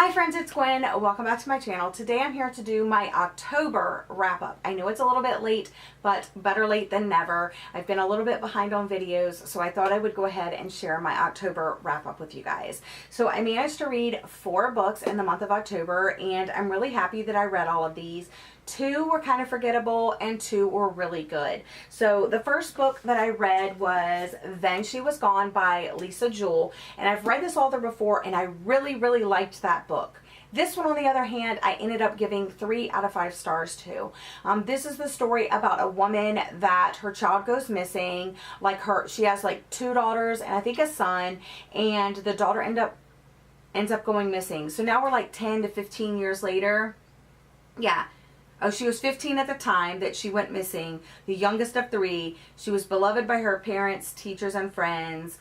Hi friends, it's Gwen. Welcome back to my channel. Today I'm here to do my October wrap up. I know it's a little bit late, but better late than never. I've been a little bit behind on videos, so I thought I would go ahead and share my October wrap up with you guys. So I managed to read 4 books in the month of October, and I'm really happy that I read all of these. 2 were kind of forgettable and 2 were really good. So the first book that I read was Then She Was Gone by Lisa Jewell, and I've read this author before and I really liked that book. This one, on the other hand, I ended up giving 3 out of 5 stars to. This is the story about a woman that her child goes missing. She has like 2 daughters and I think a son, and the daughter ends up going missing. So now we're like 10 to 15 years later. Yeah. Oh, she was 15 at the time that she went missing, the youngest of 3. She was beloved by her parents, teachers, and friends.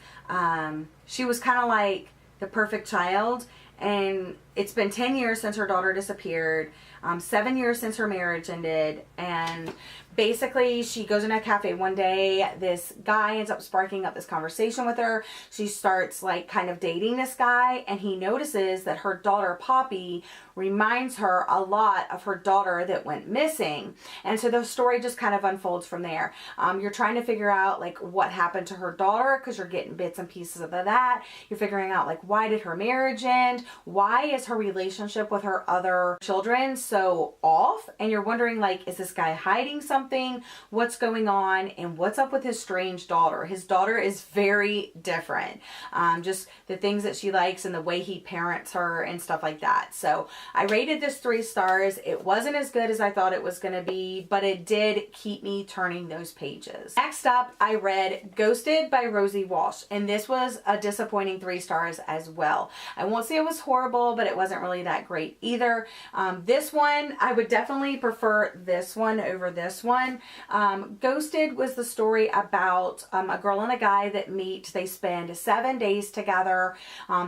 She was kind of like the perfect child, and it's been 10 years since her daughter disappeared, 7 years since her marriage ended, and basically she goes in a cafe one day. This guy ends up sparking up this conversation with her. She starts like kind of dating this guy, and he notices that her daughter Poppy reminds her a lot of her daughter that went missing. And so the story just kind of unfolds from there. You're trying to figure out like what happened to her daughter, because you're getting bits and pieces of that. You're figuring out like, why did her marriage end? Why is her relationship with her other children so off? And you're wondering like, is this guy hiding something? What's going on? And what's up with his strange daughter? His daughter is very different. Just the things that she likes and the way he parents her and stuff like that. So I rated this 3 stars. It wasn't as good as I thought it was going to be, but it did keep me turning those pages. Next up, I read Ghosted by Rosie Walsh, and this was a disappointing 3 stars as well. I won't say it was horrible, but it wasn't really that great either. This one, I would definitely prefer this one over this one. Ghosted was the story about a girl and a guy that meet. They spend 7 days together.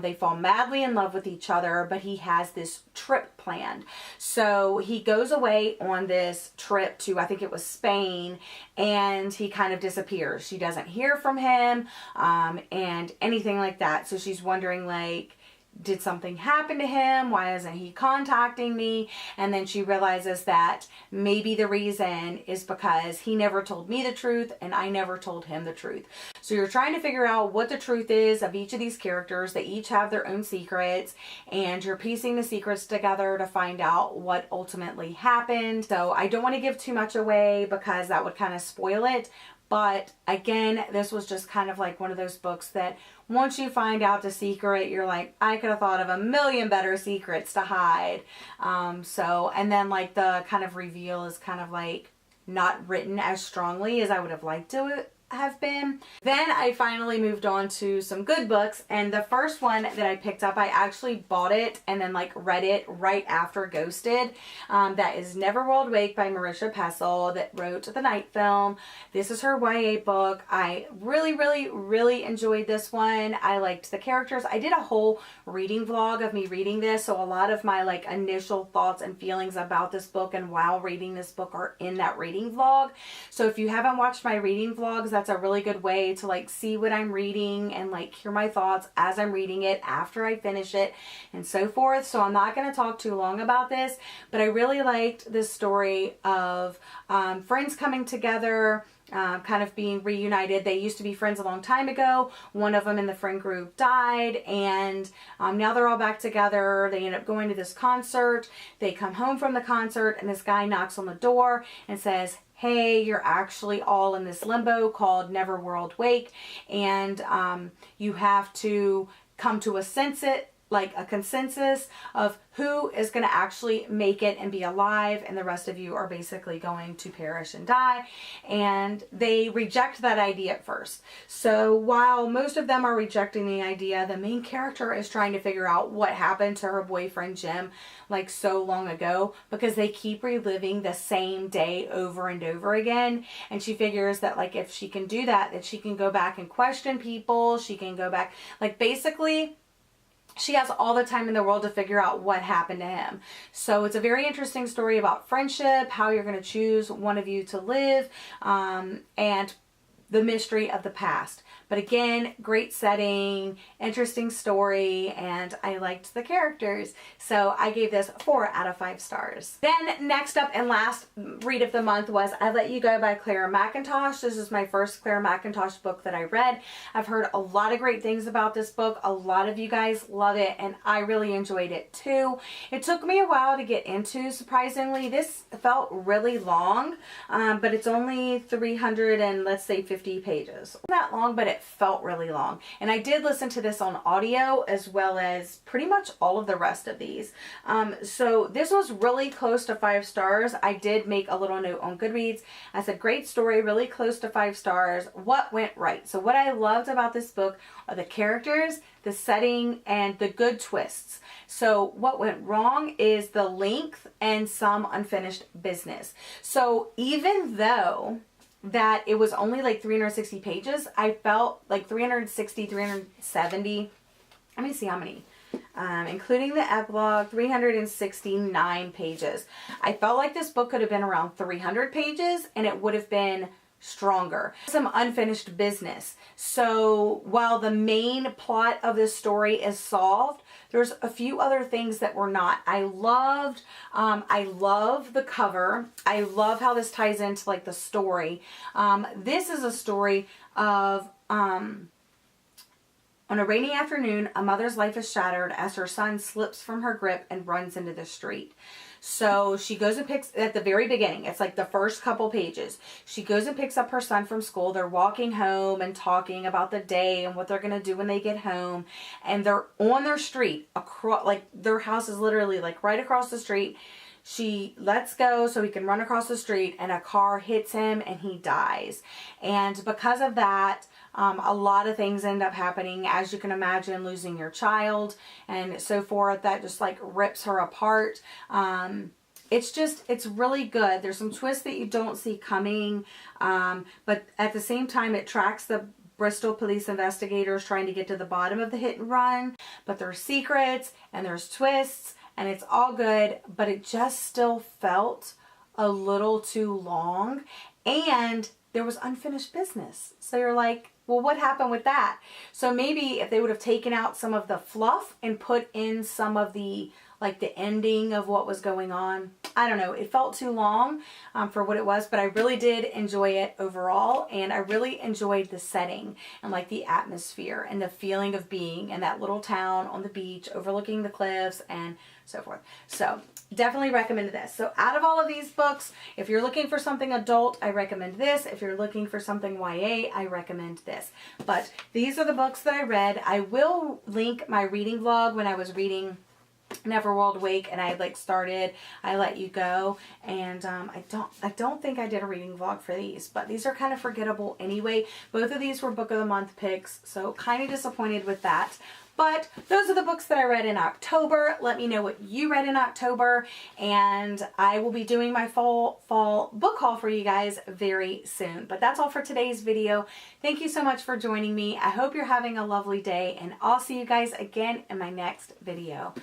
They fall madly in love with each other, but he has this trip planned. So he goes away on this trip to, I think it was Spain, and he kind of disappears. She doesn't hear from him and anything like that. So she's wondering like, did something happen to him? Why isn't he contacting me? And then she realizes that maybe the reason is because he never told me the truth and I never told him the truth. So you're trying to figure out what the truth is of each of these characters. They each have their own secrets, and you're piecing the secrets together to find out what ultimately happened. So I don't want to give too much away because that would kind of spoil it. But again, this was just kind of like one of those books that once you find out the secret, you're like, I could have thought of a million better secrets to hide. And then like the kind of reveal is kind of like not written as strongly as I would have liked to have been. Then I finally moved on to some good books, and the first one that I picked up, I actually bought it and then like read it right after Ghosted. That is Neverworld Wake by Marisha Pessl, that wrote the Night Film. This is her YA book. I really enjoyed this one. I liked the characters. I did a whole reading vlog of me reading this, so a lot of my like initial thoughts and feelings about this book and while reading this book are in that reading vlog. So if you haven't watched my reading vlogs, that's a really good way to like see what I'm reading and like hear my thoughts as I'm reading it, after I finish it, and so forth. So I'm not going to talk too long about this, but I really liked this story of friends coming together, kind of being reunited. They used to be friends a long time ago. One of them in the friend group died, and now they're all back together. They end up going to this concert. They come home from the concert, and this guy knocks on the door and says, hey, you're actually all in this limbo called Neverworld Wake, and you have to come to a consensus of who is going to actually make it and be alive, and the rest of you are basically going to perish and die. And they reject that idea at first. So while most of them are rejecting the idea, the main character is trying to figure out what happened to her boyfriend Jim like so long ago, because they keep reliving the same day over and over again. And she figures that like if she can do that, that she can go back and question people. She can go back, like basically she has all the time in the world to figure out what happened to him. So it's a very interesting story about friendship, how you're going to choose one of you to live, and The Mystery of the Past. But again, great setting, interesting story, and I liked the characters. So I gave this 4 out of 5 stars. Then next up and last read of the month was I Let You Go by Clara McIntosh. This is my first Clara McIntosh book that I read. I've heard a lot of great things about this book. A lot of you guys love it, and I really enjoyed it too. It took me a while to get into, surprisingly. This felt really long, but it's only 300 and let's say 50 pages. Not that long, but it felt really long. And I did listen to this on audio as well as pretty much all of the rest of these. So this was really close to 5 stars. I did make a little note on Goodreads. I said, great story, really close to 5 stars. What went right? So what I loved about this book are the characters, the setting, and the good twists. So what went wrong is the length and some unfinished business. So even though that it was only like 360 pages, I felt like 360, 370, let me see how many, including the epilogue, 369 pages. I felt like this book could have been around 300 pages and it would have been stronger. Some unfinished business. So while the main plot of this story is solved, there's a few other things that were not. I love the cover. I love how this ties into like the story. This is a story of on a rainy afternoon, a mother's life is shattered as her son slips from her grip and runs into the street. So she goes and picks, at the very beginning, it's like the first couple pages, she goes and picks up her son from school. They're walking home and talking about the day and what they're going to do when they get home. And they're on their street, across, like their house is literally like right across the street. She lets go so he can run across the street and a car hits him and he dies. And because of that, a lot of things end up happening, as you can imagine, losing your child and so forth. That just like rips her apart. It's really good. There's some twists that you don't see coming, but at the same time, it tracks the Bristol police investigators trying to get to the bottom of the hit and run. But there's secrets and there's twists and it's all good, but it just still felt a little too long and there was unfinished business. So you're like, well, what happened with that? So maybe if they would have taken out some of the fluff and put in some of the, like the ending of what was going on. I don't know. It felt too long for what it was, but I really did enjoy it overall. And I really enjoyed the setting and like the atmosphere and the feeling of being in that little town on the beach overlooking the cliffs and so forth. So definitely recommend this. So out of all of these books, if you're looking for something adult, I recommend this. If you're looking for something YA, I recommend this. But these are the books that I read. I will link my reading vlog when I was reading Neverworld Wake and I like started I Let You Go, and I don't think I did a reading vlog for these, but these are kind of forgettable anyway. Both of these were book of the month picks, so kind of disappointed with that. But those are the books that I read in October. Let me know what you read in October, and I will be doing my fall book haul for you guys very soon. But that's all for today's video. Thank you so much for joining me. I hope you're having a lovely day, and I'll see you guys again in my next video.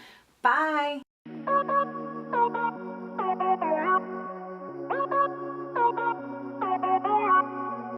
Bye!